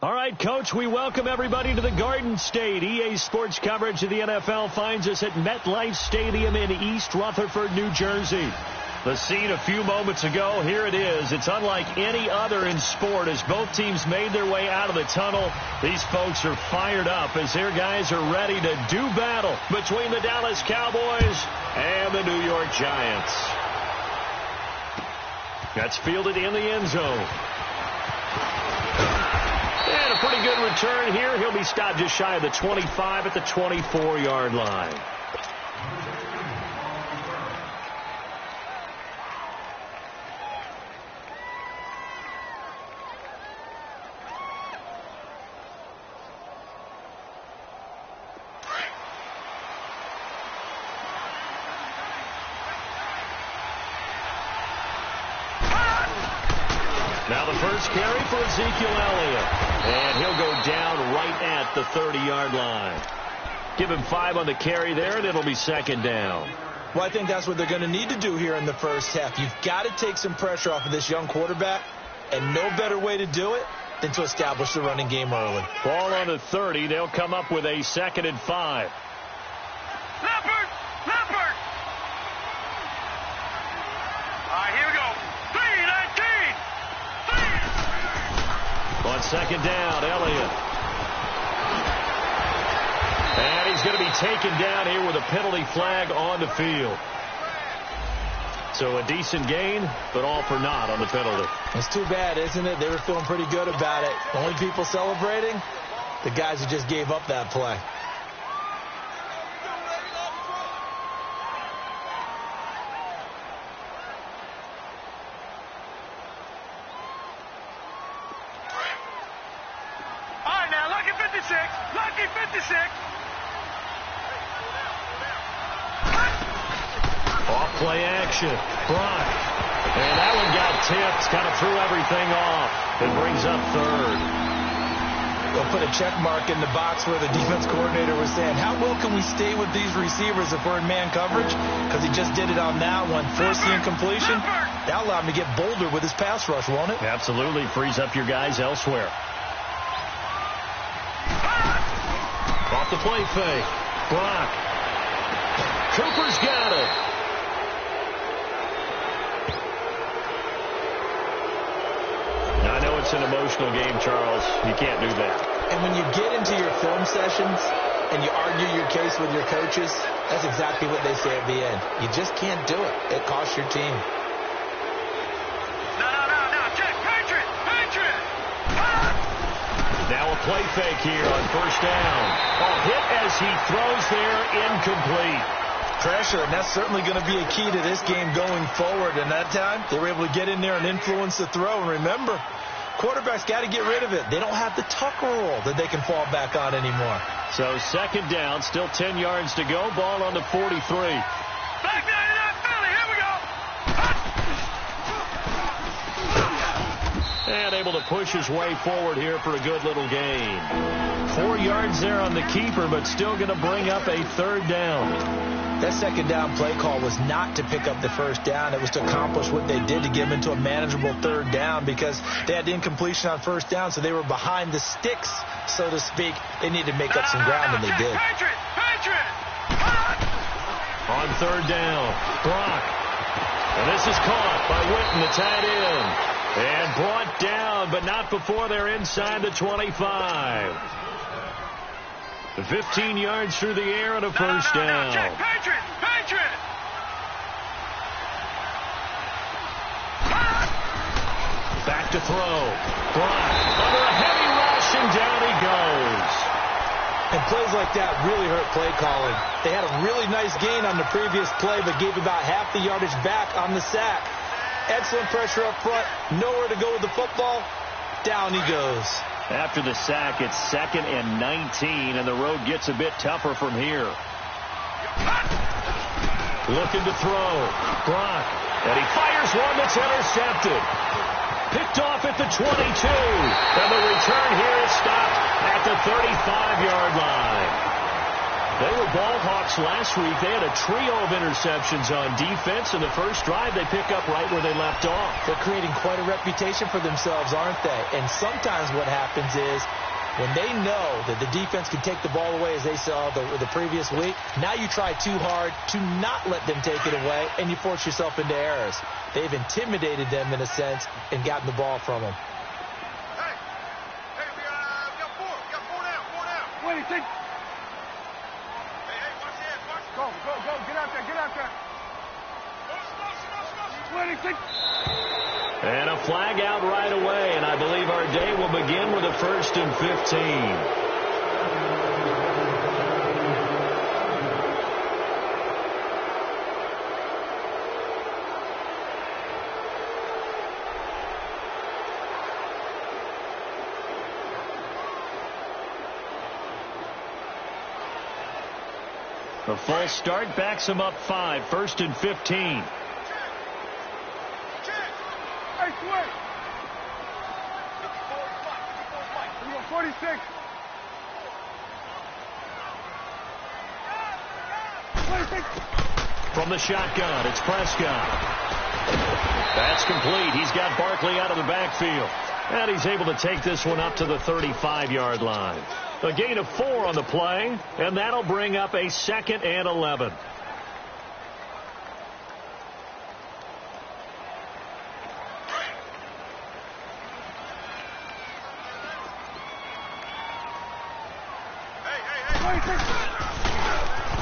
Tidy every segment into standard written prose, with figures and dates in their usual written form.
All right, Coach, we welcome everybody to the Garden State. EA Sports coverage of the NFL finds us at MetLife Stadium in East Rutherford, New Jersey. The scene a few moments ago, here it is. It's unlike any other in sport as both teams made their way out of the tunnel. These folks are fired up as their guys are ready to do battle between the Dallas Cowboys and the New York Giants. That's fielded in the end zone. And a pretty good return here. He'll be stopped just shy of the 25 at the 24-yard line. Now the first carry for Ezekiel Elliott. And he'll go down right at the 30-yard line. Give him 5 on the carry there, and it'll be second down. Well, I think that's what they're going to need to do here in the first half. You've got to take some pressure off of this young quarterback, and no better way to do it than to establish the running game early. Ball on the 30. They'll come up with a 2nd and 5. Leopard! Leopard! All right, here we go. 3-19! On second down, Elliott. And he's going to be taken down here with a penalty flag on the field. So a decent gain, but all for naught on the penalty. It's too bad, isn't it? They were feeling pretty good about it. Only people celebrating, the guys who just gave up that play. Play action. Brock. And that one got tipped. Kind of threw everything off. It brings up third. They'll put a check mark in the box where the defense coordinator was saying, how well can we stay with these receivers if we're in man coverage? Because he just did it on that one. Forcing incompletion. That allowed him to get bolder with his pass rush, won't it? Absolutely. Frees up your guys elsewhere. Off the play fake. Brock. Cooper's got it. I know it's an emotional game, Charles. You can't do that. And when you get into your film sessions and you argue your case with your coaches, that's exactly what they say at the end. You just can't do it. It costs your team. No. Check. Patriot. Now a play fake here on first down. A hit as he throws there, incomplete. Pressure, and that's certainly going to be a key to this game going forward. And that time, they were able to get in there and influence the throw. And remember, quarterbacks got to get rid of it. They don't have the tuck rule that they can fall back on anymore. So second down, still 10 yards to go. Ball on the 43. Back 99 Philly, here we go. And able to push his way forward here for a good little gain. 4 yards there on the keeper, but still going to bring up a third down. That second down play call was not to pick up the first down. It was to accomplish what they did to get them into a manageable third down because they had the incompletion on first down, so they were behind the sticks, so to speak. They needed to make up some ground, and they did. Patriot! On third down, Brock. And this is caught by Witten, the tight end. And brought down, but not before they're inside the 25. 15 yards through the air and a first down. Check. Patriot! Back to throw. Brock under a heavy rush, and down he goes. And plays like that really hurt play calling. They had a really nice gain on the previous play, but gave about half the yardage back on the sack. Excellent pressure up front. Nowhere to go with the football. Down he goes. After the sack, it's 2nd and 19, and the road gets a bit tougher from here. Looking to throw. Brock. And he fires one that's intercepted. Picked off at the 22. And the return here is stopped at the 35-yard line. They were ball hawks last week. They had a trio of interceptions on defense. In the first drive, they pick up right where they left off. They're creating quite a reputation for themselves, aren't they? And sometimes what happens is when they know that the defense can take the ball away, as they saw the previous week, now you try too hard to not let them take it away, and you force yourself into errors. They've intimidated them in a sense and gotten the ball from them. Hey, we got four. We got four down. What do you think? Hey, watch the edge. Watch. Go. Get out there. What do you think? And a flag out right away, and I believe our day will begin with a 1st and 15. The full start backs him up 5, 1st and 15. Hey, switch. 46. 26. From the shotgun, it's Prescott. That's complete. He's got Barkley out of the backfield. And he's able to take this one up to the 35-yard line. A gain of 4 on the play, and that'll bring up a 2nd and 11.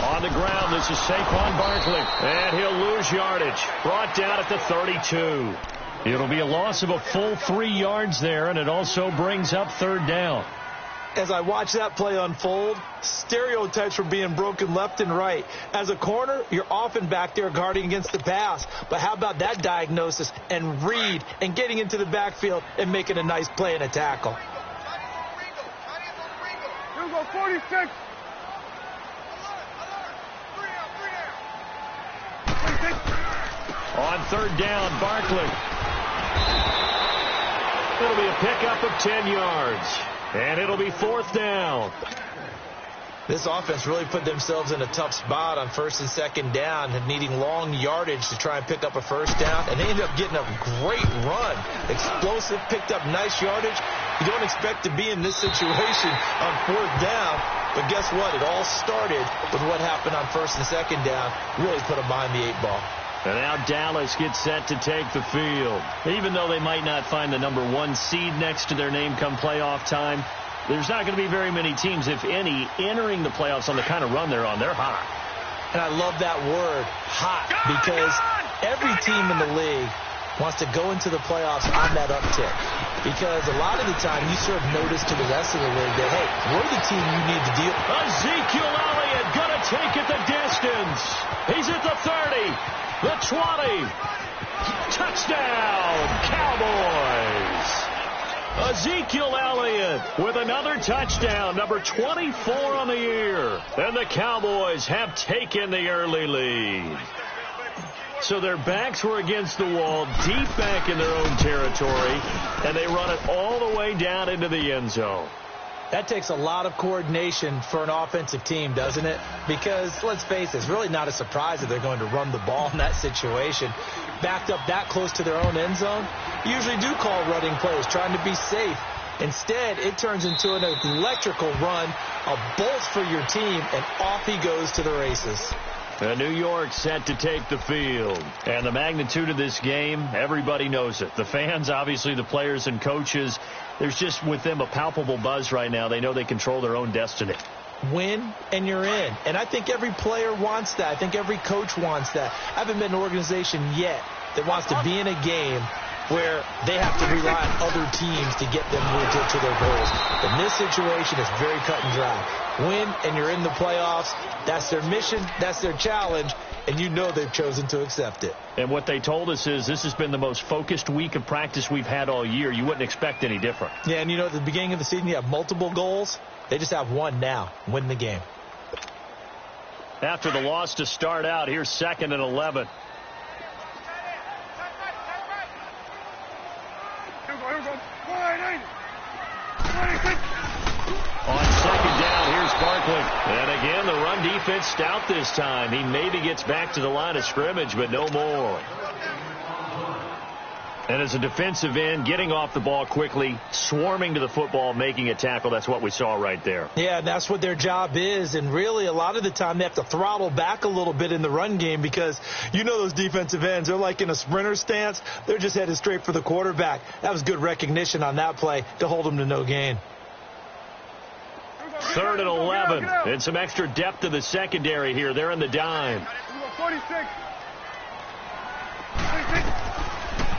On the ground, this is Saquon Barkley, and he'll lose yardage. Brought down at the 32. It'll be a loss of a full 3 yards there, and it also brings up 3rd down. As I watch that play unfold, stereotypes were being broken left and right. As a corner, you're often back there guarding against the pass. But how about that diagnosis and read and getting into the backfield and making a nice play and a tackle? Here we go, 46. On 3rd down, Barkley. It'll be a pickup of 10 yards. And it'll be 4th down. This offense really put themselves in a tough spot on 1st and 2nd down and needing long yardage to try and pick up a 1st down. And they ended up getting a great run. Explosive, picked up nice yardage. You don't expect to be in this situation on 4th down. But guess what? It all started with what happened on 1st and 2nd down. Really put them behind the 8 ball. And now Dallas gets set to take the field. Even though they might not find the number 1 seed next to their name come playoff time, there's not going to be very many teams, if any, entering the playoffs on the kind of run they're on. They're hot. And I love that word, hot, because every team in the league wants to go into the playoffs on that uptick. Because a lot of the time you serve notice to the rest of the league that, hey, we're the team you need to deal with. Ezekiel Elliott going to take it the distance. He's at the 30. The 20. Touchdown, Cowboys. Ezekiel Elliott with another touchdown, number 24 on the year. And the Cowboys have taken the early lead. So their backs were against the wall, deep back in their own territory, and they run it all the way down into the end zone. That takes a lot of coordination for an offensive team, doesn't it? Because, let's face it, it's really not a surprise that they're going to run the ball in that situation. Backed up that close to their own end zone, you usually do call running plays, trying to be safe. Instead, it turns into an electrical run, a bolt for your team, and off he goes to the races. New York set to take the field. And the magnitude of this game, everybody knows it. The fans, obviously the players and coaches, there's just with them a palpable buzz right now. They know they control their own destiny. Win, and you're in. And I think every player wants that. I think every coach wants that. I haven't been an organization yet that wants to be in a game where they have to rely on other teams to get them to their goals. In this situation, it's very cut and dry. Win, and you're in the playoffs. That's their mission. That's their challenge. And you know they've chosen to accept it. And what they told us is this has been the most focused week of practice we've had all year. You wouldn't expect any different. Yeah, and you know, at the beginning of the season, you have multiple goals. They just have one now. Win the game. After the loss to start out, here's 2nd and 11. Here we go. 26. On 2nd down, here's Barkley. And again, the run defense stout this time. He maybe gets back to the line of scrimmage, but no more. And as a defensive end, getting off the ball quickly, swarming to the football, making a tackle, that's what we saw right there. Yeah, and that's what their job is. And really, a lot of the time, they have to throttle back a little bit in the run game because you know those defensive ends, they're like in a sprinter stance. They're just headed straight for the quarterback. That was good recognition on that play to hold them to no gain. 3rd and 11. And some extra depth to the secondary here. They're in the dime. 46.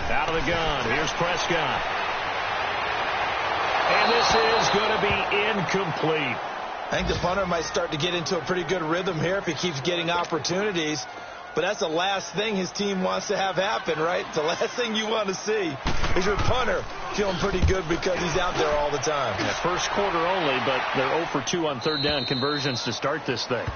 Out of the gun. Here's Prescott. And this is going to be incomplete. I think the punter might start to get into a pretty good rhythm here if he keeps getting opportunities. But that's the last thing his team wants to have happen, right? The last thing you want to see is your punter feeling pretty good because he's out there all the time. Yeah, first quarter only, but they're 0 for 2 on 3rd down conversions to start this thing.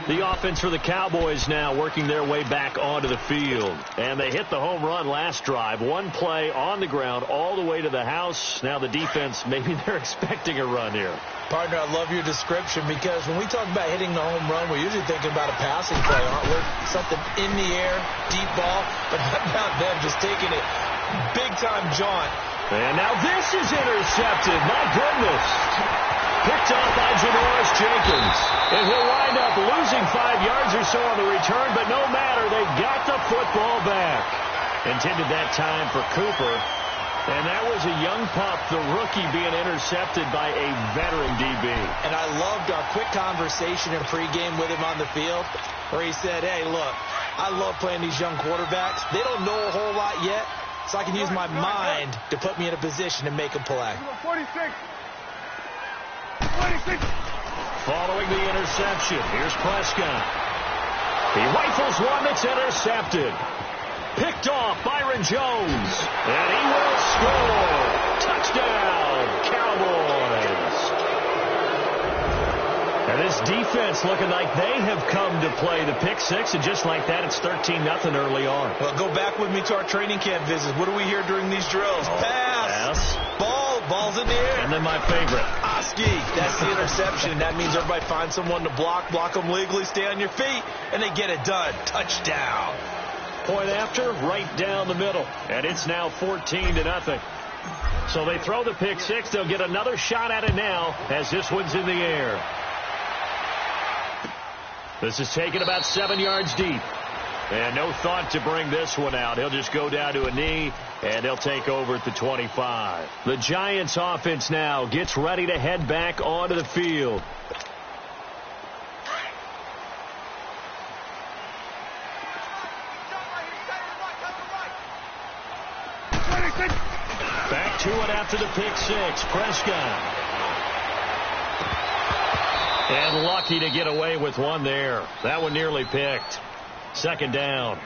The offense for the Cowboys now working their way back onto the field. And they hit the home run last drive. One play on the ground all the way to the house. Now the defense, maybe they're expecting a run here. Partner, I love your description because when we talk about hitting the home run, we're usually thinking about a passing play, aren't we? Something in the air, deep ball, but how about them just taking it big-time jaunt. And now this is intercepted. My goodness. Picked off by Janoris Jenkins. And he'll wind up losing 5 yards or so on the return, but no matter, they got the football back. Intended that time for Cooper. And that was a young pup, the rookie, being intercepted by a veteran DB. And I loved our quick conversation in pregame with him on the field where he said, hey, look, I love playing these young quarterbacks. They don't know a whole lot yet, so I can use my mind to put me in a position to make a play. 46. Following the interception, here's Prescott. He rifles one that's intercepted. Picked off Byron Jones. And he will score. Touchdown, Cowboys. And this defense looking like they have come to play the pick six. And just like that, it's 13-0 early on. Well, go back with me to our training camp visits. What do we hear during these drills? Pass. Ball's in the air. And then my favorite. Oski. That's the interception. That means everybody finds someone to block them legally, stay on your feet, and they get it done. Touchdown. Point after, right down the middle. And it's now 14-0. So they throw the pick six. They'll get another shot at it now as this one's in the air. This is taken about 7 yards deep. And no thought to bring this one out. He'll just go down to a knee, and they'll take over at the 25. The Giants offense now gets ready to head back onto the field. Back to it after the pick six. Prescott. And lucky to get away with one there. That one nearly picked. 2nd down.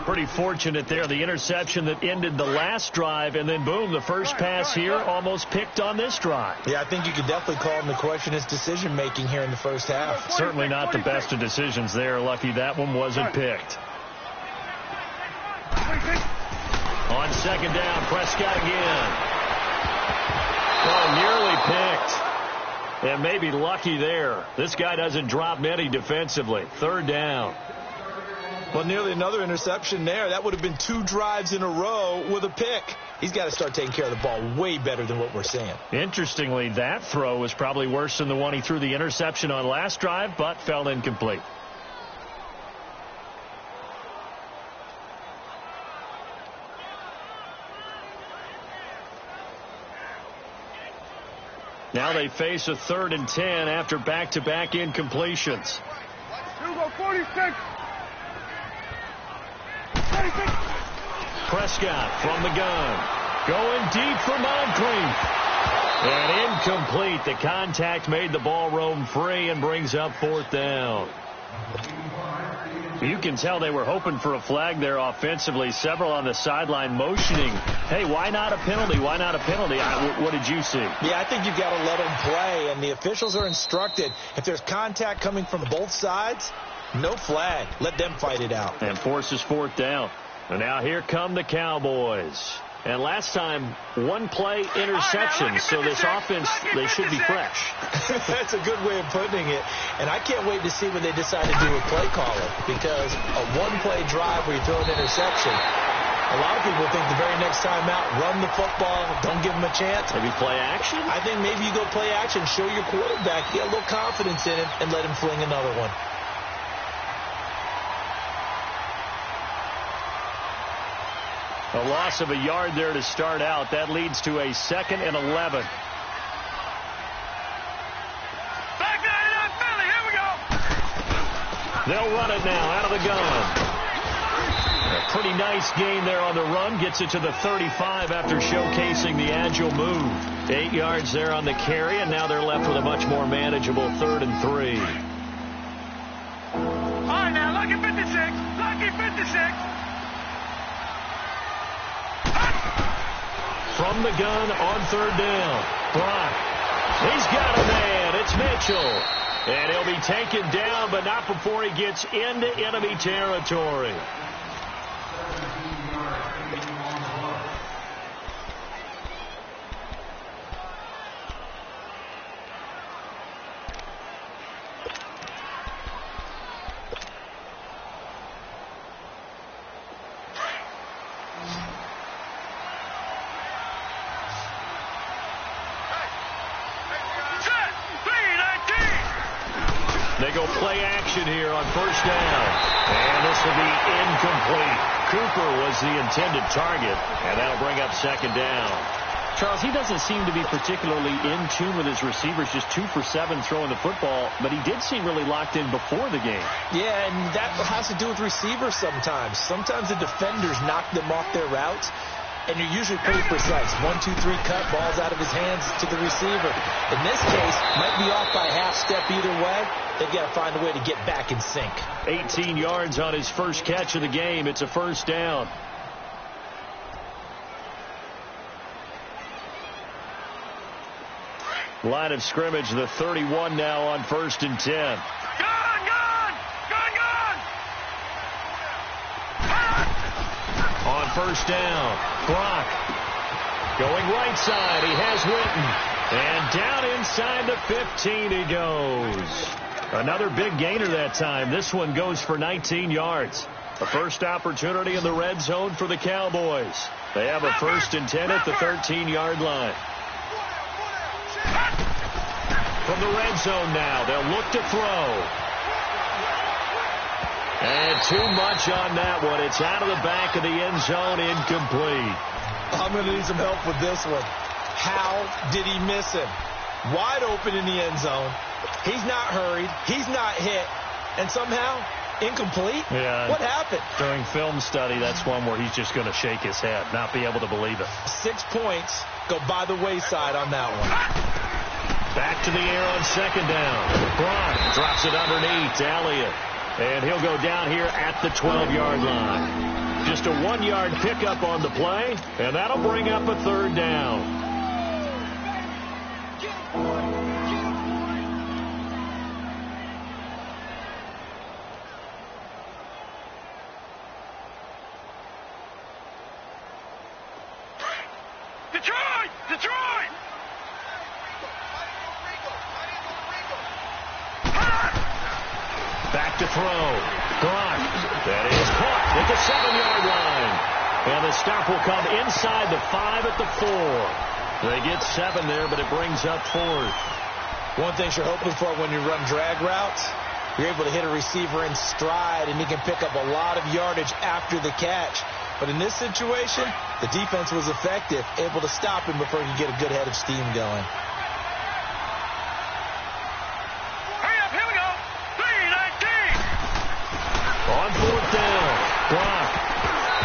Pretty fortunate there. The interception that ended the last drive, and then boom, the first pass here almost picked on this drive. Yeah, I think you could definitely call him to question his decision-making here in the first half. Certainly not the best of decisions there. Lucky that one wasn't picked. On 2nd down, Prescott again. Oh, nearly picked. And maybe lucky there. This guy doesn't drop many defensively. 3rd down. Well, nearly another interception there. That would have been 2 drives in a row with a pick. He's got to start taking care of the ball way better than what we're seeing. Interestingly, that throw was probably worse than the one he threw the interception on last drive, but fell incomplete. Now they face a 3rd and 10 after back-to-back incompletions. Here we go, 46. Prescott from the gun. Going deep for Moncrief. And incomplete. The contact made the ball roam free and brings up 4th down. You can tell they were hoping for a flag there offensively. Several on the sideline motioning, hey, why not a penalty? Why not a penalty? What did you see? Yeah, I think you've got to let them play, and the officials are instructed. If there's contact coming from both sides, no flag. Let them fight it out. And forces 4th down. And now here come the Cowboys. And last time, one-play interception, so this offense, they should be fresh. That's a good way of putting it. And I can't wait to see what they decide to do with play calling, because a one-play drive where you throw an interception, a lot of people think the very next time out, run the football, don't give them a chance. Maybe play action? I think maybe you go play action, show your quarterback, get a little confidence in him, and let him fling another one. A loss of a yard there to start out. That leads to a 2nd and 11. Back there, Philly. Here we go. They'll run it now out of the gun. A pretty nice gain there on the run. Gets it to the 35 after showcasing the agile move. 8 yards there on the carry, and now they're left with a much more manageable 3rd and 3. All right, now, lucky 56. Lucky 56. From the gun on 3rd down. Brock. He's got a man. It's Mitchell. And he'll be taken down, but not before he gets into enemy territory. They go play action here on 1st down. And this will be incomplete. Cooper was the intended target, and that'll bring up 2nd down. Charles, he doesn't seem to be particularly in tune with his receivers, just 2 for 7 throwing the football, but he did seem really locked in before the game. Yeah, and that has to do with receivers sometimes. Sometimes the defenders knock them off their routes, and you're usually pretty precise. 1, 2, 3 cut, balls out of his hands to the receiver. In this case, might be off by a half step either way. They've got to find a way to get back in sync. 18 yards on his first catch of the game. It's a 1st down. Line of scrimmage, the 31 now on 1st and 10. Gun! On 1st down, Brock going right side. He has Witten. And down inside the 15 he goes. Another big gainer that time. This one goes for 19 yards. The first opportunity in the red zone for the Cowboys. They have a 1st and 10 at the 13-yard line. From the red zone now, they'll look to throw. And too much on that one. It's out of the back of the end zone, incomplete. I'm going to need some help with this one. How did he miss him? Wide open in the end zone. He's not hurried. He's not hit. And somehow, incomplete? Yeah. What happened? During film study, that's one where he's just going to shake his head, not be able to believe it. 6 points go by the wayside on that one. Back to the air on 2nd down. Brock drops it underneath to Elliott. And he'll go down here at the 12-yard line. Just a 1-yard pickup on the play, and that'll bring up a 3rd down. Detroit! Back to throw. Brock. That is caught at the 7-yard line. And the stop will come inside the 5 at the 4. They get 7 there, but it brings up 4th. One thing you're hoping for when you run drag routes, you're able to hit a receiver in stride, and he can pick up a lot of yardage after the catch. But in this situation, the defense was effective, able to stop him before he could get a good head of steam going. Hurry up, here we go. 3-19. On 4th down, Brock.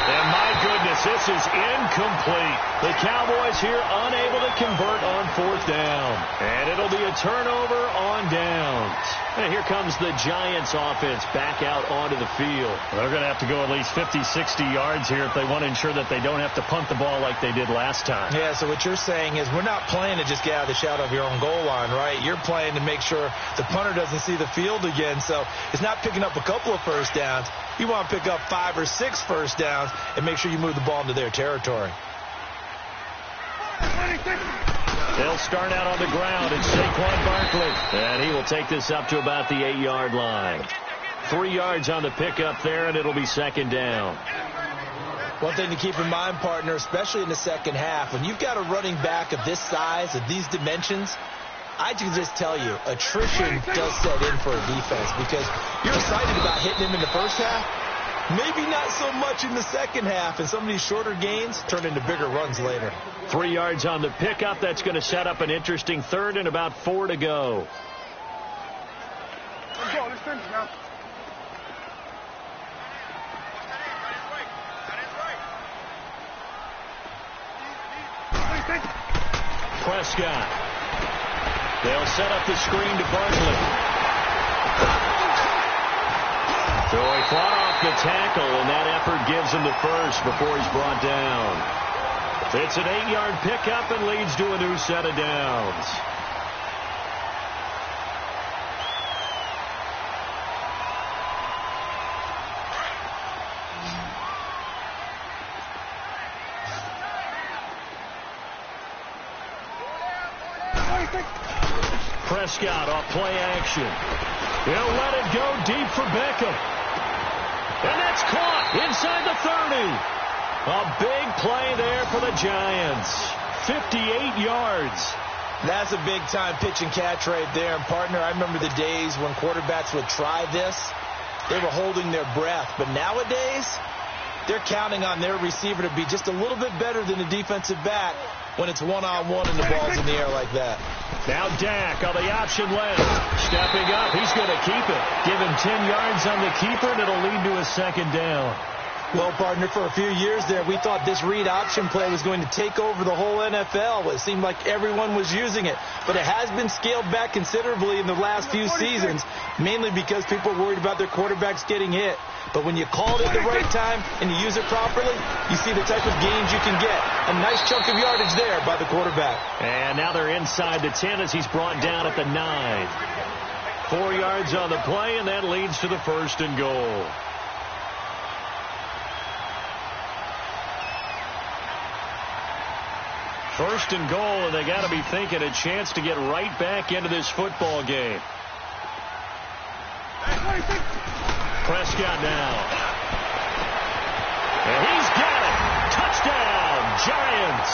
And my goodness, this is incomplete. The Cowboys here unable to convert on 4th down. And it'll be a turnover on downs. And here comes the Giants offense back out onto the field. They're going to have to go at least 50, 60 yards here if they want to ensure that they don't have to punt the ball like they did last time. Yeah, so what you're saying is we're not playing to just get out of the shadow of your own goal line, right? You're playing to make sure the punter doesn't see the field again. So it's not picking up a couple of first downs. You want to pick up 5 or 6 first downs and make sure you move the ball into their territory. He'll start out on the ground. It's Saquon Barkley. And he will take this up to about the 8-yard line. 3 yards on the pickup there, and it'll be second down. One thing to keep in mind, partner, especially in the second half, when you've got a running back of this size, of these dimensions, I can just tell you, attrition does set in for a defense because you're excited about hitting him in the first half. Maybe not so much in the second half, and some of these shorter gains turn into bigger runs later. 3 yards on the pickup. That's going to set up an interesting third and about 4 to go. Let's go. Let's finish now. Prescott. They'll set up the screen to Barkley. So he fought off the tackle, and that effort gives him the first before he's brought down. It's an 8-yard pickup and leads to a new set of downs. Prescott off play action. He'll let it go deep for Beckham. And that's caught inside the 30. A big play there for the Giants. 58 yards. That's a big-time pitch and catch right there. And, partner, I remember the days when quarterbacks would try this. They were holding their breath. But nowadays, they're counting on their receiver to be just a little bit better than the defensive back when it's one-on-one and the ball's in the air like that. Now Dak on the option left. Stepping up. He's going to keep it. Give him 10 yards on the keeper, and it'll lead to a second down. Well, partner, for a few years there, we thought this read option play was going to take over the whole NFL. It seemed like everyone was using it. But it has been scaled back considerably in the last few seasons, mainly because people are worried about their quarterbacks getting hit. But when you call it at the right time and you use it properly, you see the type of gains you can get. A nice chunk of yardage there by the quarterback. And now they're inside the 10 as he's brought down at the 9. 4 yards on the play, and that leads to the 1st and goal. First and goal, and they got to be thinking a chance to get right back into this football game. Prescott now. And he's got it. Touchdown, Giants.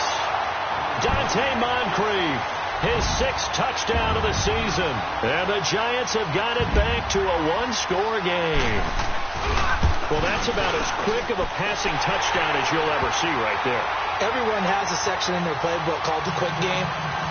Dante Moncrief, his 6th touchdown of the season. And the Giants have got it back to a one-score game. Well, that's about as quick of a passing touchdown as you'll ever see right there. Everyone has a section in their playbook called the quick game.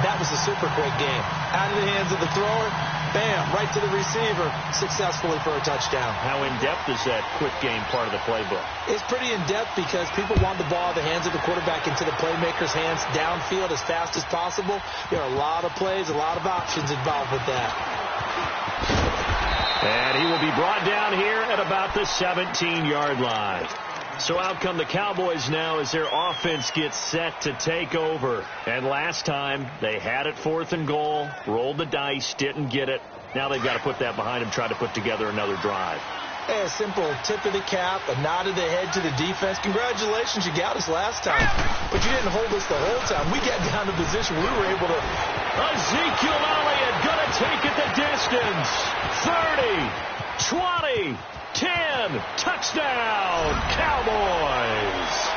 That was a super quick game. Out of the hands of the thrower, bam, right to the receiver, successfully for a touchdown. How in-depth is that quick game part of the playbook? It's pretty in-depth because people want the ball out of the hands of the quarterback into the playmaker's hands downfield as fast as possible. There are a lot of plays, a lot of options involved with that. And he will be brought down here at about the 17-yard line. So out come the Cowboys now as their offense gets set to take over. And last time, they had it 4th and goal, rolled the dice, didn't get it. Now they've got to put that behind them, try to put together another drive. Hey, a simple tip of the cap, a nod of the head to the defense. Congratulations, you got us last time. But you didn't hold us the whole time. We got down to the position we were able to... Ezekiel Elliott going to take it the distance. 30, 20, 10, touchdown, Cowboys.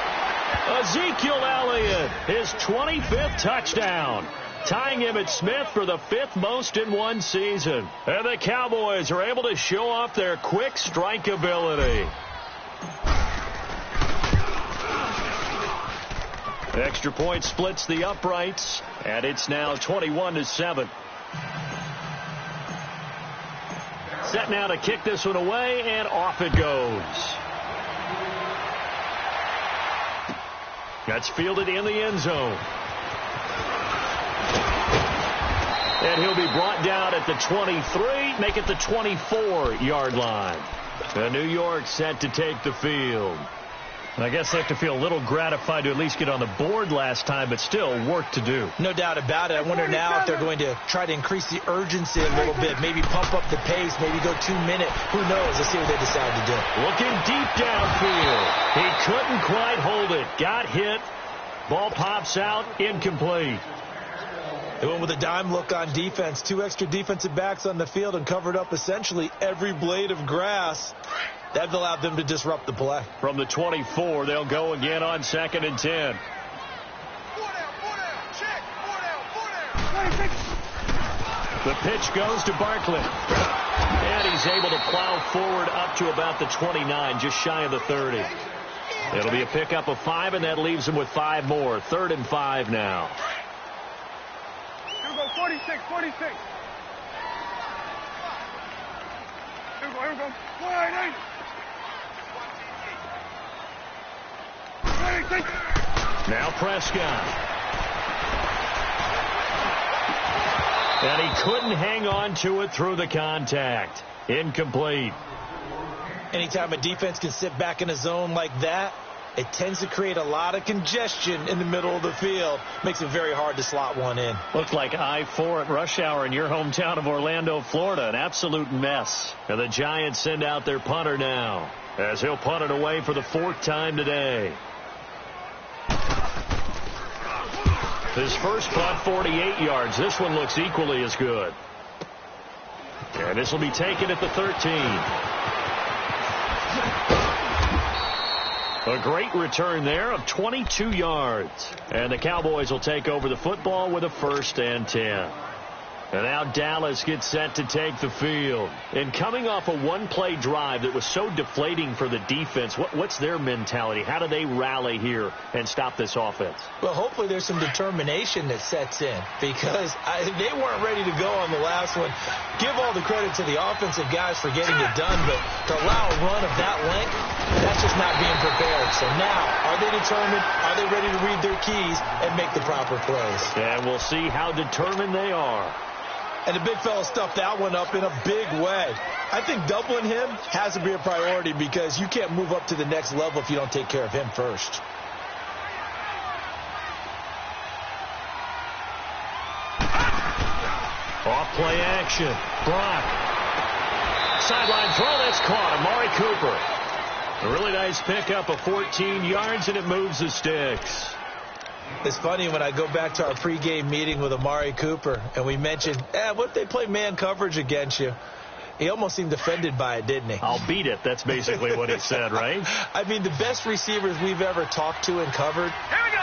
Ezekiel Elliott, his 25th touchdown, tying him at Smith for the 5th most in one season. And the Cowboys are able to show off their quick strike ability. Extra point splits the uprights, and it's now 21-7. Set now to kick this one away, and off it goes. That's fielded in the end zone. And he'll be brought down at the 23, make it the 24-yard line. And New York set to take the field. I guess they have to feel a little gratified to at least get on the board last time, but still work to do. No doubt about it. I wonder now if they're going to try to increase the urgency a little bit, maybe pump up the pace, maybe go 2 minutes. Who knows? Let's see what they decide to do. Looking deep downfield. He couldn't quite hold it. Got hit. Ball pops out. Incomplete. They went with a dime look on defense. 2 extra defensive backs on the field and covered up essentially every blade of grass. That allowed them to disrupt the play. From the 24, they'll go again on 2nd and 10. 4 down, check, 4 down. 26. The pitch goes to Barkley. And he's able to plow forward up to about the 29, just shy of the 30. It'll be a pickup of 5, and that leaves him with 5 more. 3rd and 5 now. Here we go, 46. Here we go. 48. 26. Now Prescott. And he couldn't hang on to it through the contact. Incomplete. Anytime a defense can sit back in a zone like that, it tends to create a lot of congestion in the middle of the field. Makes it very hard to slot one in. Looks like I-4 at rush hour in your hometown of Orlando, Florida. An absolute mess. And the Giants send out their punter now, as he'll punt it away for the 4th time today. His first punt, 48 yards. This one looks equally as good. And this will be taken at the 13. A great return there of 22 yards. And the Cowboys will take over the football with a 1st and 10. And now Dallas gets set to take the field. And coming off a one-play drive that was so deflating for the defense, what's their mentality? How do they rally here and stop this offense? Well, hopefully there's some determination that sets in, because they weren't ready to go on the last one. Give all the credit to the offensive guys for getting it done, but to allow a run of that length, that's just not being prepared. So now, are they determined? Are they ready to read their keys and make the proper plays? And we'll see how determined they are. And the big fella stuffed that one up in a big way. I think doubling him has to be a priority, because you can't move up to the next level if you don't take care of him first. Off play action. Brock. Sideline throw, that's caught. Amari Cooper. A really nice pickup of 14 yards, and it moves the sticks. It's funny when I go back to our pregame meeting with Amari Cooper, and we mentioned, what if they play man coverage against you? He almost seemed offended by it, didn't he? I'll beat it. That's basically what he said, right? I mean, the best receivers we've ever talked to and covered,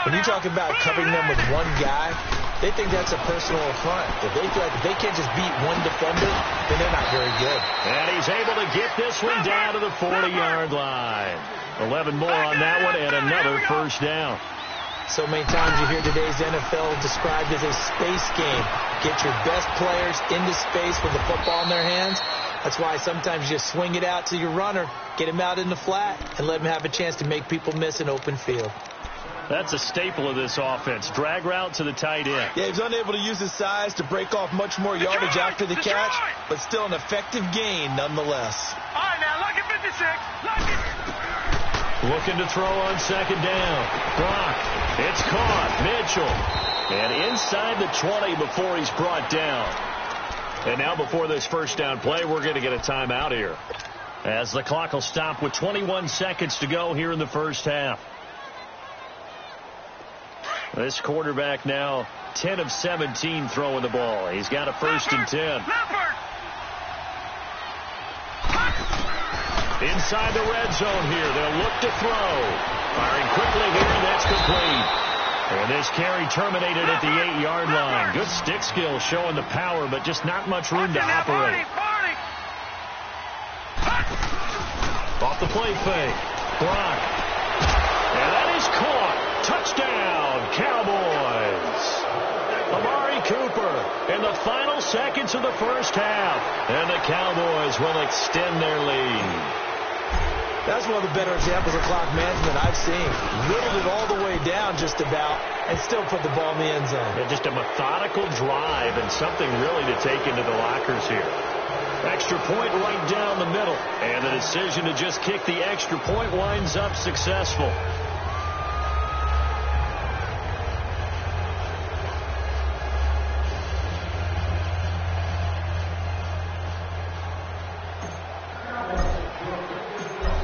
when you talk about covering them with one guy, they think that's a personal affront. If they feel like if they can't just beat one defender, then they're not very good. And he's able to get this one down to the 40-yard line. 11 more on that one, and another 1st down. So many times you hear today's NFL described as a space game. Get your best players into space with the football in their hands. That's why sometimes you just swing it out to your runner, get him out in the flat, and let him have a chance to make people miss an open field. That's a staple of this offense. Drag route to the tight end. Yeah, he's unable to use his size to break off much more yardage after the catch, but still an effective gain nonetheless. All right, now, look at 56. Look at. Looking to throw on 2nd down. Brock. It's caught. Mitchell. And inside the 20 before he's brought down. And now before this 1st down play, we're going to get a timeout here, as the clock will stop with 21 seconds to go here in the 1st half. This quarterback now 10 of 17 throwing the ball. He's got a 1st and 10. Inside the red zone here. They'll look to throw. Firing quickly here, and that's complete. And this carry terminated at the 8-yard line. Good stick skill showing the power, but just not much room to operate. Off the play fake. Brock. And that is caught. Touchdown, Cowboys. Amari Cooper in the final seconds of the 1st half. And the Cowboys will extend their lead. That's one of the better examples of clock management I've seen. Whittled it all the way down just about, and still put the ball in the end zone. Yeah, just a methodical drive, and something really to take into the lockers here. Extra point right down the middle. And the decision to just kick the extra point winds up successful.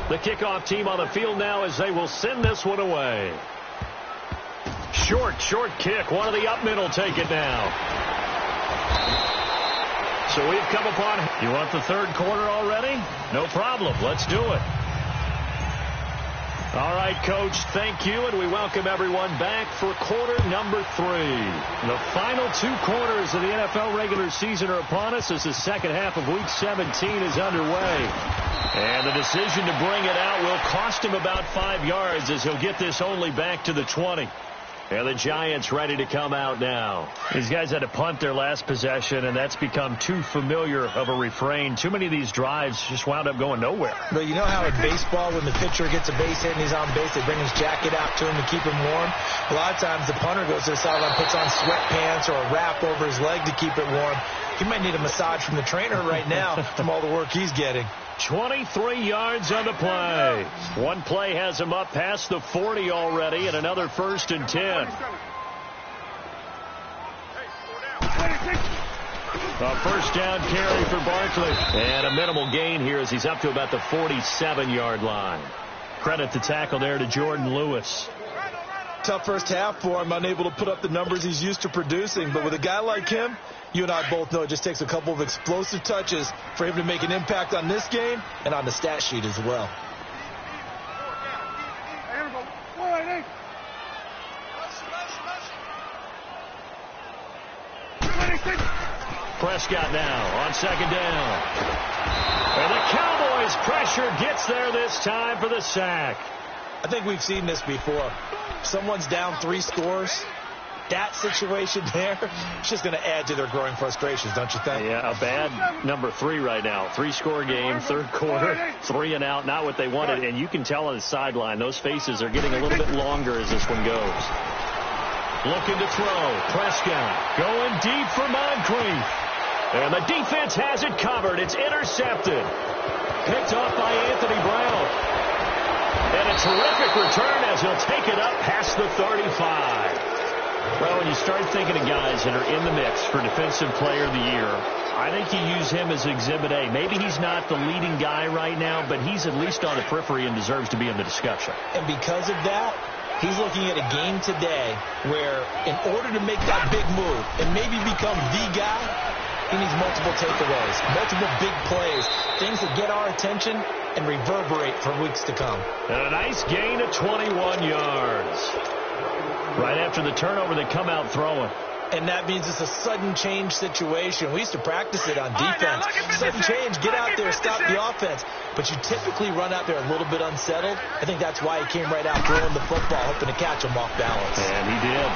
The kickoff team on the field now, as they will send this one away. Short kick. One of the up middle take it now. So we've come upon... You want the third quarter already? No problem. Let's do it. All right, Coach, thank you, and we welcome everyone back for quarter number 3. The final 2 quarters of the NFL regular season are upon us as the second half of Week 17 is underway. And the decision to bring it out will cost him about 5 yards as he'll get this only back to the 20. And the Giants ready to come out now. These guys had to punt their last possession, and that's become too familiar of a refrain. Too many of these drives just wound up going nowhere. But you know how in baseball, when the pitcher gets a base hit and he's on base, they bring his jacket out to him to keep him warm? A lot of times the punter goes to the sideline, puts on sweatpants or a wrap over his leg to keep it warm. He might need a massage from the trainer right now from all the work he's getting. 23 yards on the play. One play has him up past the 40 already, and another 1st and 10. A first down carry for Barkley. And a minimal gain here as he's up to about the 47-yard line. Credit the tackle there to Jordan Lewis. Tough first half for him, unable to put up the numbers he's used to producing. But with a guy like him, you and I both know it just takes a couple of explosive touches for him to make an impact on this game and on the stat sheet as well. Prescott now on second down. And the Cowboys' pressure gets there this time for the sack. I think we've seen this before. Someone's down 3 scores. That situation there, it's just going to add to their growing frustrations, don't you think? Yeah, a bad number 3 right now. 3-score game, third quarter, 3 and out, not what they wanted. And you can tell on the sideline, those faces are getting a little bit longer as this one goes. Looking to throw. Prescott going deep for Moncrief. And the defense has it covered. It's intercepted. Picked off by Anthony Brown. And a terrific return as he'll take it up past the 35. Well, when you start thinking of guys that are in the mix for Defensive Player of the Year, I think you use him as Exhibit A. Maybe he's not the leading guy right now, but he's at least on the periphery and deserves to be in the discussion. And because of that, he's looking at a game today where in order to make that big move and maybe become the guy, he needs multiple takeaways, multiple big plays, things that get our attention and reverberate for weeks to come. And a nice gain of 21 yards. Right after the turnover, they come out throwing. And that means it's a sudden change situation. We used to practice it on defense. Sudden change, get out there, stop the offense. But you typically run out there a little bit unsettled. I think that's why he came right out throwing the football, hoping to catch him off balance. And he did.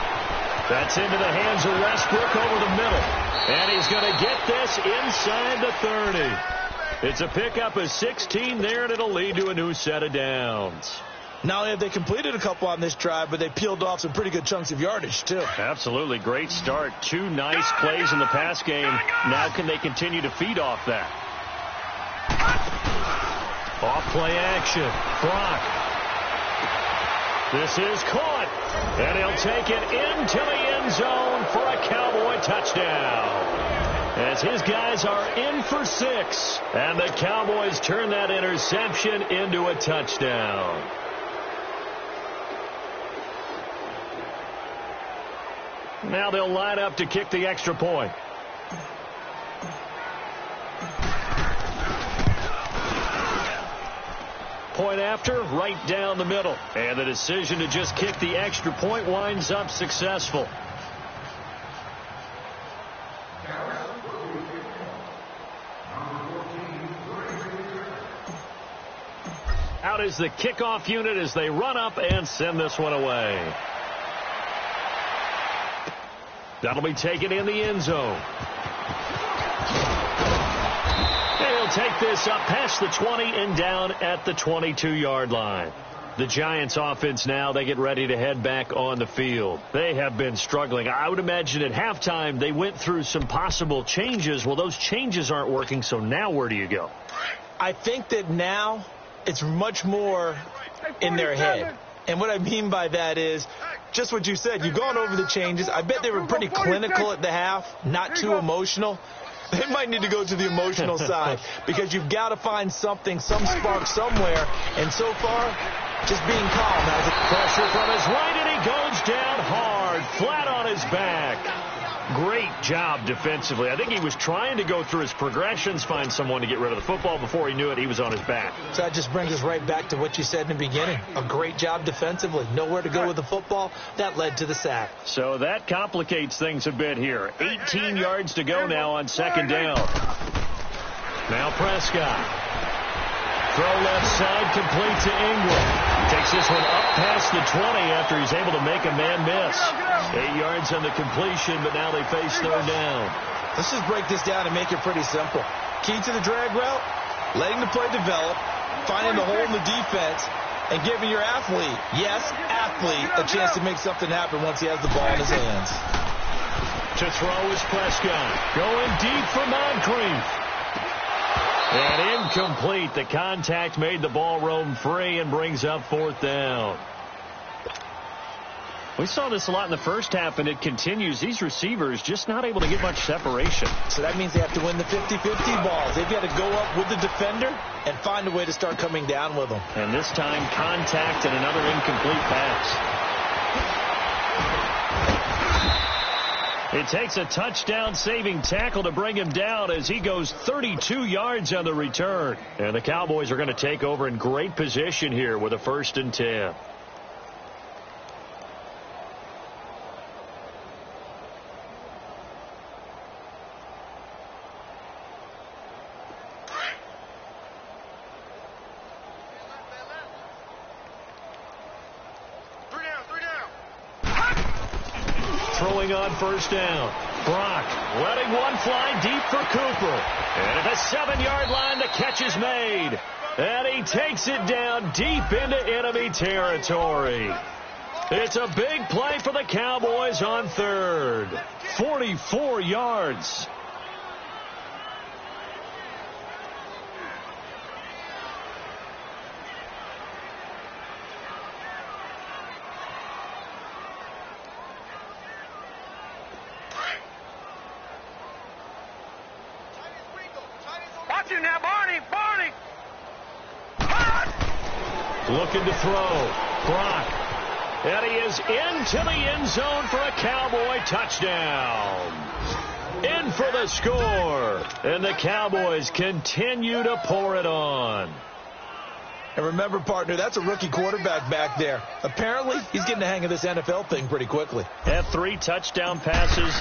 That's into the hands of Westbrook over the middle. And he's going to get this inside the 30. It's a pickup of 16 there, and it'll lead to a new set of downs. Not only have they completed a couple on this drive, but they peeled off some pretty good chunks of yardage, too. Absolutely. Great start. 2 nice plays in the pass game. Now can they continue to feed off that? Off play action. Brock. This is caught. And he'll take it into the end zone for a Cowboy touchdown. As his guys are in for 6. And the Cowboys turn that interception into a touchdown. Now they'll line up to kick the extra point. Point after, right down the middle. And the decision to just kick the extra point winds up successful. Out is the kickoff unit as they run up and send this one away. That'll be taken in the end zone. He'll take this up past the 20 and down at the 22-yard line. The Giants offense now, they get ready to head back on the field. They have been struggling. I would imagine at halftime they went through some possible changes. Well, those changes aren't working, so now where do you go? I think that now it's much more in their head. And what I mean by that is just what you said. You've gone over the changes. I bet they were pretty clinical at the half, not too emotional. They might need to go to the emotional side because you've got to find something, some spark somewhere. And so far, Just being calm has it. Pressure from his right, and he goes down hard, flat on his back. Great job defensively. I think he was trying to go through his progressions, find someone to get rid of the football. Before he knew it, he was on his back. So that just brings us right back to what you said in the beginning. A great job defensively. Nowhere to go with the football. That led to the sack. So that complicates things a bit here. 18 yards to go now on second down. Now Prescott. Throw left side, complete to Ingram. Takes this one up past the 20 after he's able to make a man miss. 8 yards on the completion, but now they face third down. Let's just break this down and make it pretty simple. Key to the drag route, letting the play develop, finding the hole in the defense, and giving your athlete, yes, athlete, a chance to make something happen once he has the ball in his hands. To throw is Prescott. Going deep for Moncrief. And incomplete. The contact made the ball roam free and brings up fourth down. We saw this a lot in the first half, and it continues. These receivers just not able to get much separation. So that means they have to win the 50-50 balls. They've got to go up with the defender and find a way to start coming down with them. And this time, contact and another incomplete pass. It takes a touchdown-saving tackle to bring him down as he goes 32 yards on the return. And the Cowboys are going to take over in great position here with a 1st and 10. Throwing on 1st down. Brock letting one fly deep for Cooper. And at the 7-yard line, the catch is made. And he takes it down deep into enemy territory. It's a big play for the Cowboys on 3rd. 44 yards. Now, Barney! Looking to throw. Brock. And he is into the end zone for a Cowboy touchdown. In for the score. And the Cowboys continue to pour it on. And remember, partner, that's a rookie quarterback back there. Apparently, he's getting the hang of this NFL thing pretty quickly. Had 3 touchdown passes.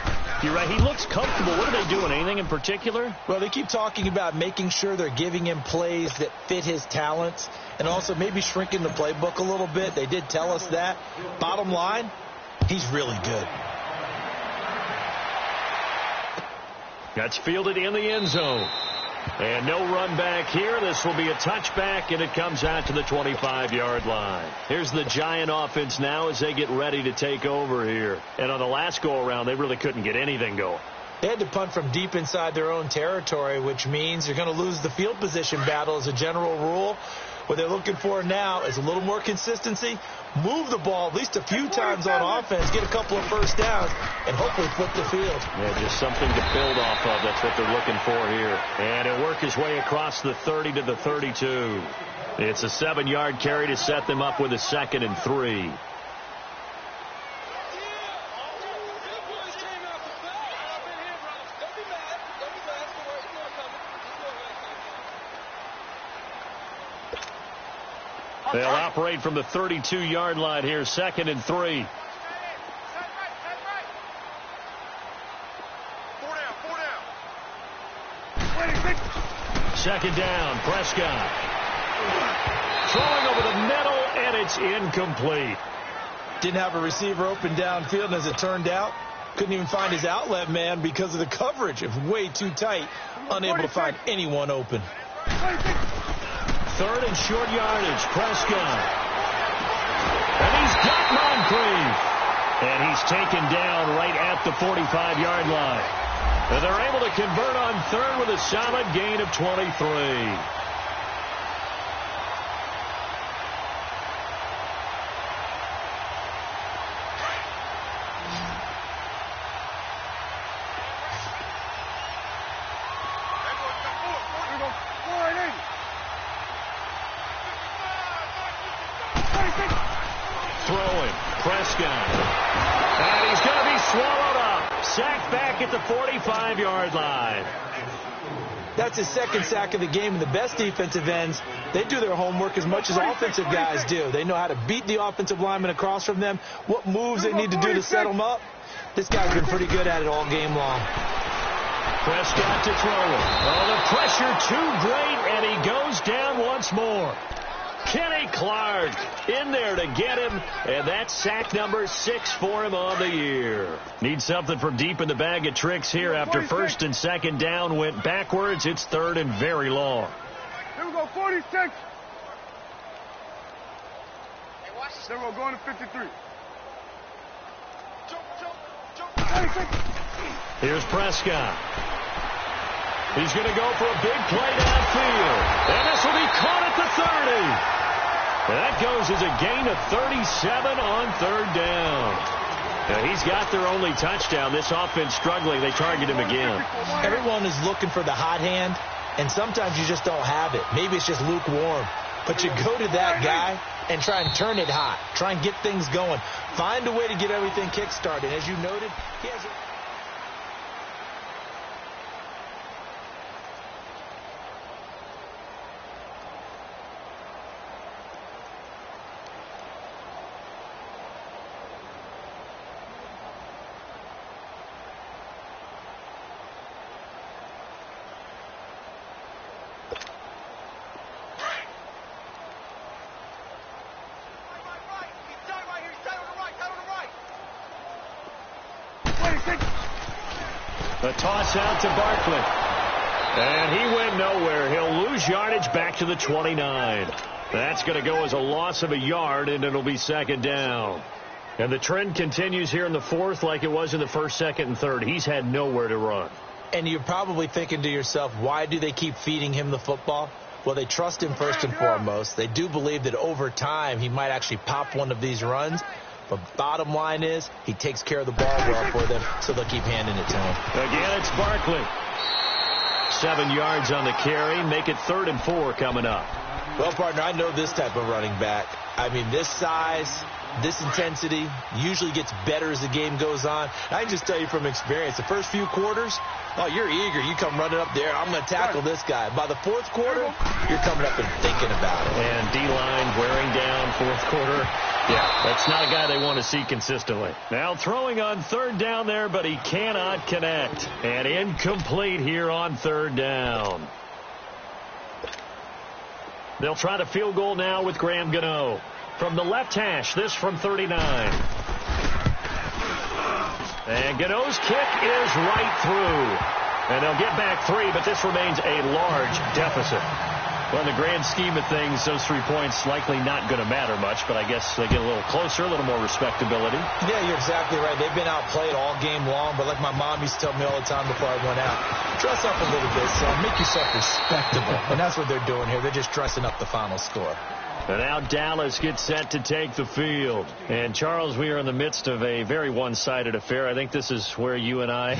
You're right. He looks comfortable. What are they doing? Anything in particular? Well, they keep talking about making sure they're giving him plays that fit his talents and also maybe shrinking the playbook a little bit. They did tell us that. Bottom line, he's really good. That's fielded in the end zone. And no run back here. This will be a touchback, and it comes out to the 25-yard line. Here's the Giant offense now as they get ready to take over here. And on the last go-around, they really couldn't get anything going. They had to punt from deep inside their own territory, which means you're going to lose the field position battle as a general rule. What they're looking for now is a little more consistency, move the ball at least a few times on offense, get a couple of first downs, and hopefully flip the field. Yeah, just something to build off of. That's what they're looking for here. And he'll work his way across the 30 to the 32. It's a 7-yard carry to set them up with a 2nd and 3. They'll operate from the 32-yard line here, 2nd and 3. 2nd down, Prescott. Throwing over the middle, and it's incomplete. Didn't have a receiver open downfield, and as it turned out, couldn't even find his outlet man because of the coverage. It was way too tight, unable to find anyone open. 3rd and short yardage, Prescott. And he's got Moncrief. And he's taken down right at the 45-yard line. And they're able to convert on 3rd with a solid gain of 23. Throwing. Prescott. And he's going to be swallowed up. Sacked back at the 45-yard line. That's his second sack of the game, and the best defensive ends, they do their homework as much as offensive guys do. They know how to beat the offensive lineman across from them, what moves they need to do to set them up. This guy's been pretty good at it all game long. Prescott to throw it. Oh, the pressure too great, and he goes down once more. Kenny Clark in there to get him, and that's sack number 6 for him on the year. Need something from deep in the bag of tricks here after first and second down went backwards. It's third and very long. Here we go, 46. Then we're going to 53. Here's Prescott. He's going to go for a big play downfield. And this will be caught at the 30. That goes as a gain of 37 on third down. Now, he's got their only touchdown. This offense struggling. They target him again. Everyone is looking for the hot hand, and sometimes you just don't have it. Maybe it's just lukewarm. But you go to that guy and try and turn it hot. Try and get things going. Find a way to get everything kick-started. As you noted, he has a... A toss out to Barkley. And he went nowhere. He'll lose yardage back to the 29. That's going to go as a loss of a yard, and it'll be second down. And the trend continues here in the fourth like it was in the first, second, and third. He's had nowhere to run. And you're probably thinking to yourself, why do they keep feeding him the football? Well, they trust him first and foremost. They do believe that over time he might actually pop one of these runs. But bottom line is, he takes care of the ball well for them, so they'll keep handing it to him. Again, it's Barkley. 7 yards on the carry. Make it 3rd and 4 coming up. Well, partner, I know this type of running back. I mean, this size, this intensity usually gets better as the game goes on. I can just tell you from experience, the first few quarters, oh, you're eager. You come running up there. I'm going to tackle this guy. By the fourth quarter, you're coming up and thinking about it. And D-line wearing down fourth quarter. Yeah, that's not a guy they want to see consistently. Now throwing on third down there, but he cannot connect. And incomplete here on third down. They'll try the field goal now with Graham Gano. From the left hash, this from 39. And Gano's kick is right through. And they'll get back 3, but this remains a large deficit. Well, in the grand scheme of things, those 3 points likely not going to matter much, but I guess they get a little closer, a little more respectability. Yeah, you're exactly right. They've been outplayed all game long, but like my mom used to tell me all the time before I went out, dress up a little bit, son. Make yourself respectable. And that's what they're doing here. They're just dressing up the final score. And now Dallas gets set to take the field. And, Charles, we are in the midst of a very one-sided affair. I think this is where you and I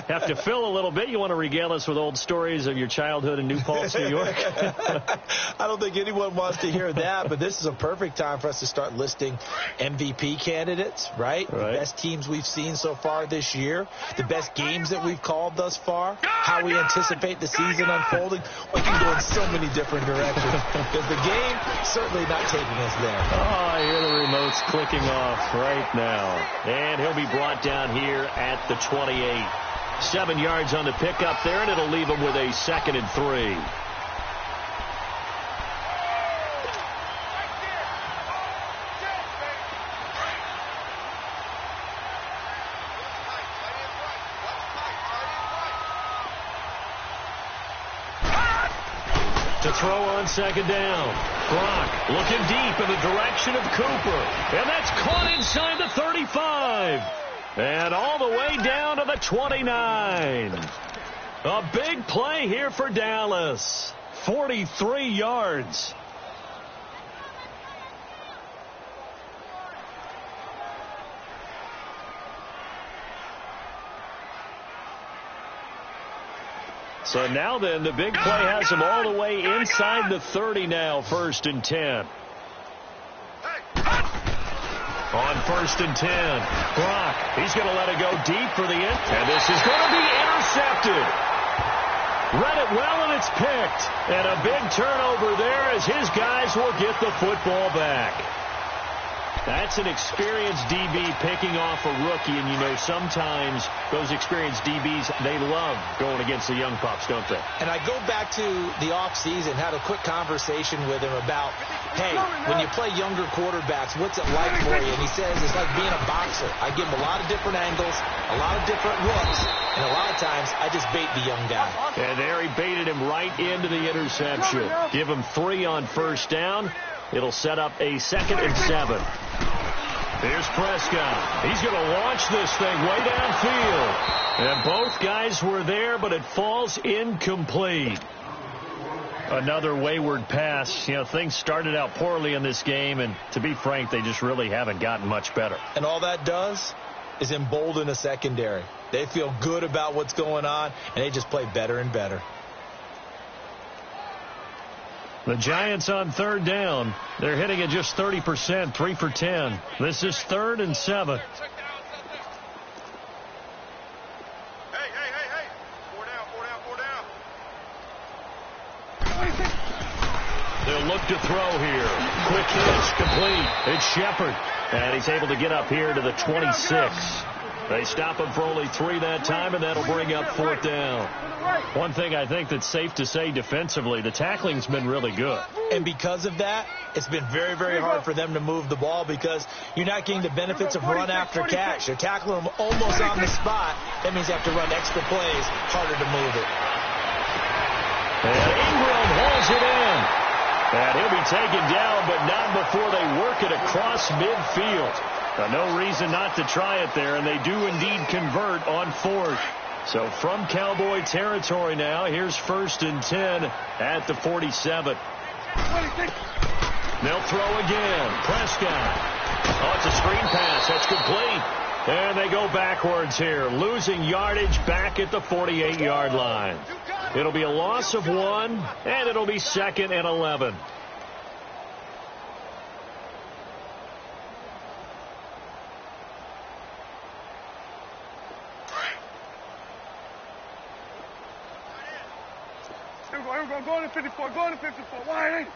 have to fill a little bit. You want to regale us with old stories of your childhood in New Paltz, New York? I don't think anyone wants to hear that, but this is a perfect time for us to start listing MVP candidates, right? The best teams we've seen so far this year, the best games that we've called thus far, how we anticipate the season unfolding. We can go in so many different directions because the game certainly not taking us there. Oh, I hear the remote's clicking off right now. And he'll be brought down here at the 28. 7 yards on the pickup there, and it'll leave him with a 2nd and 3. To throw on 2nd down. Gronk looking deep in the direction of Cooper. And that's caught inside the 35. And all the way down to the 29. A big play here for Dallas. 43 yards. So now then, the big play has him all the way inside the 30 now, 1st and 10. Hey, On 1st and 10, Brock, he's going to let it go deep for the end. And this is going to be intercepted. Read it well, and it's picked. And a big turnover there as his guys will get the football back. That's an experienced DB picking off a rookie, and you know sometimes those experienced DBs, they love going against the young pups, don't they? And I go back to the offseason, had a quick conversation with him about, hey, when you play younger quarterbacks, what's it like for you? And he says it's like being a boxer. I give him a lot of different angles, a lot of different looks, and a lot of times I just bait the young guy. And there he baited him right into the interception. Give him 3 on 1st down. It'll set up a 2nd and 7. Here's Prescott. He's going to launch this thing way downfield. And both guys were there, but it falls incomplete. Another wayward pass. You know, things started out poorly in this game, and to be frank, they just really haven't gotten much better. And all that does is embolden a secondary. They feel good about what's going on, and they just play better and better. The Giants on 3rd down. They're hitting at just 30%, 3 for 10. This is 3rd and 7. Hey. 4 down. They'll look to throw here. Quick hitch, complete. It's Shepard. And he's able to get up here to the 26. They stop him for only 3 that time, and that'll bring up 4th down. One thing I think that's safe to say defensively, the tackling's been really good. And because of that, it's been very, very hard for them to move the ball because you're not getting the benefits of run after catch. You're tackling them almost on the spot. That means you have to run extra plays, harder to move it. And Ingram hauls it in. And he'll be taken down, but not before they work it across midfield. No reason not to try it there, and they do indeed convert on 4th. So from Cowboy territory now, here's 1st and 10 at the 47. They'll throw again. Prescott. Oh, it's a screen pass. That's complete. And they go backwards here, losing yardage back at the 48-yard line. It'll be a loss of 1, and it'll be 2nd and 11. Here we go. Go to 54. Go to 54. Wide in. 555.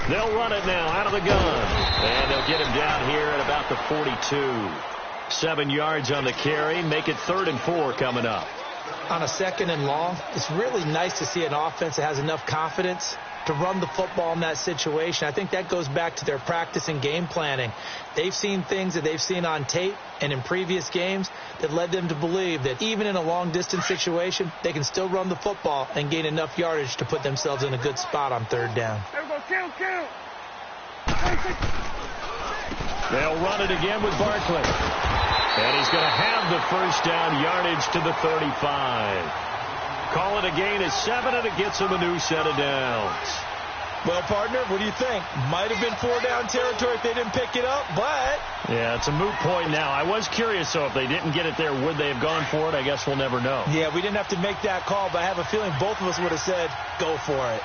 They'll run it now out of the gun. And they'll get him down here at about the 42. 7 yards on the carry. Make it 3rd and 4 coming up. On a 2nd and long, it's really nice to see an offense that has enough confidence to run the football in that situation. I think that goes back to their practice and game planning. They've seen things that they've seen on tape and in previous games that led them to believe that even in a long-distance situation, they can still run the football and gain enough yardage to put themselves in a good spot on 3rd down. Here we go. Kill. They'll run it again with Barkley. And he's going to have the 1st down yardage to the 35. Call it a gain of 7, and it gets him a new set of downs. Well, partner, what do you think? Might have been 4 down territory if they didn't pick it up, but... Yeah, it's a moot point now. I was curious, though, if they didn't get it there, would they have gone for it? I guess we'll never know. Yeah, we didn't have to make that call, but I have a feeling both of us would have said, go for it.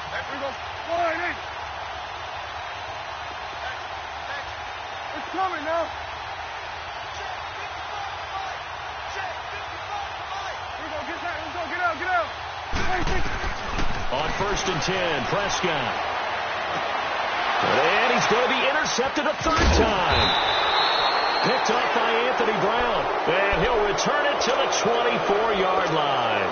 Here we go. Wide in. It's coming now. Get out. On 1st and 10, Prescott. And he's going to be intercepted a 3rd time. Picked off by Anthony Brown. And he'll return it to the 24-yard line.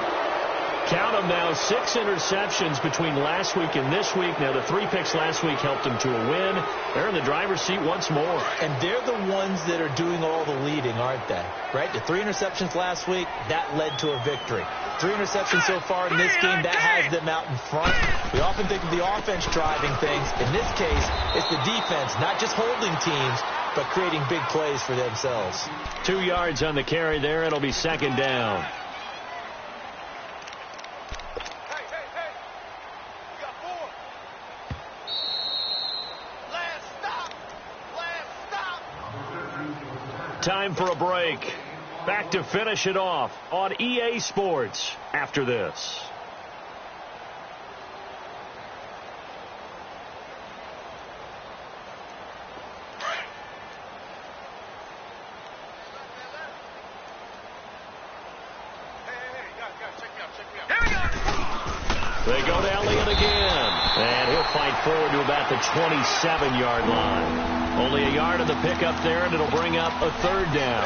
Count them now, 6 interceptions between last week and this week. Now, the 3 picks last week helped them to a win. They're in the driver's seat once more. And they're the ones that are doing all the leading, aren't they? Right? The 3 interceptions last week, that led to a victory. 3 interceptions so far in this game, that has them out in front. We often think of the offense driving things. In this case, it's the defense, not just holding teams, but creating big plays for themselves. 2 yards on the carry there. It'll be 2nd down. Time for a break. Back to finish it off on EA Sports after this. They go to Elliott again, and he'll fight forward to about the 27-yard line. Only a yard of the pickup there, and it'll bring up a third down.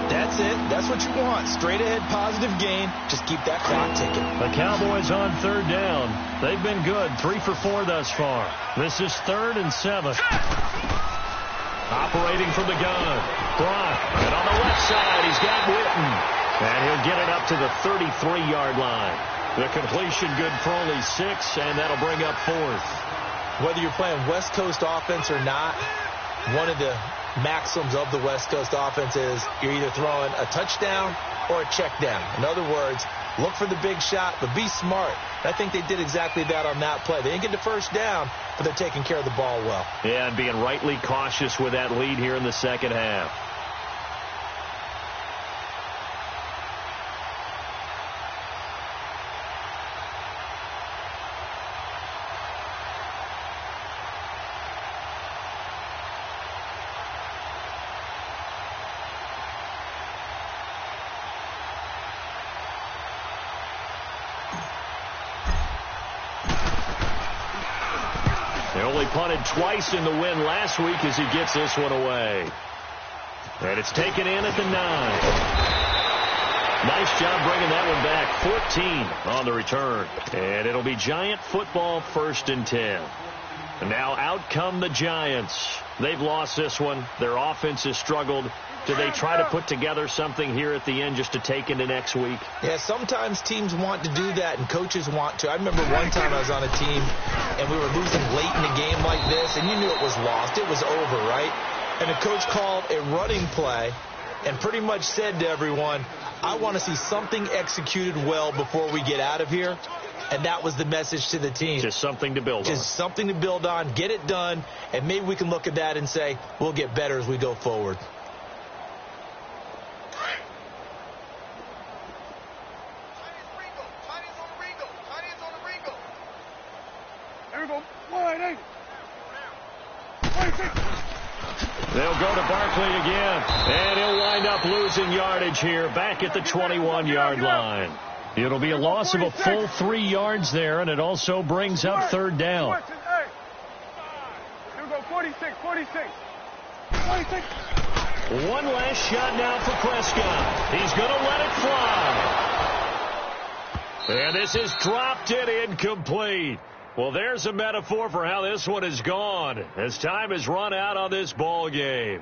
That's it. That's what you want. Straight ahead positive gain. Just keep that clock ticking. The Cowboys on third down. They've been good, 3 for 4 thus far. This is 3rd and 7. Operating from the gun. Brock, and on the left side, he's got Witten. And he'll get it up to the 33-yard line. The completion good for only 6, and that'll bring up 4th. Whether you're playing West Coast offense or not, one of the maxims of the West Coast offense is you're either throwing a touchdown or a check down. In other words, look for the big shot, but be smart. I think they did exactly that on that play. They didn't get the first down, but they're taking care of the ball well. Yeah, and being rightly cautious with that lead here in the second half. They only punted twice in the win last week as he gets this one away. And it's taken in at the 9. Nice job bringing that one back. 14 on the return. And it'll be Giant football, 1st and 10. And now out come the Giants. They've lost this one. Their offense has struggled. Do they try to put together something here at the end just to take into next week? Yeah, sometimes teams want to do that and coaches want to. I remember one time I was on a team and we were losing late in a game like this and you knew it was lost. It was over, right? And the coach called a running play and pretty much said to everyone, I want to see something executed well before we get out of here. And that was the message to the team. Just something to build on. Just something to build on, get it done, and maybe we can look at that and say, we'll get better as we go forward. They'll go to Barkley again, and he'll wind up losing yardage here back at the 21-yard line. It'll be a loss of a full 3 yards there, and it also brings up 3rd down. Here we go, 46. One last shot now for Prescott. He's going to let it fly. And this is dropped and incomplete. Well, there's a metaphor for how this one is gone as time has run out on this ball game.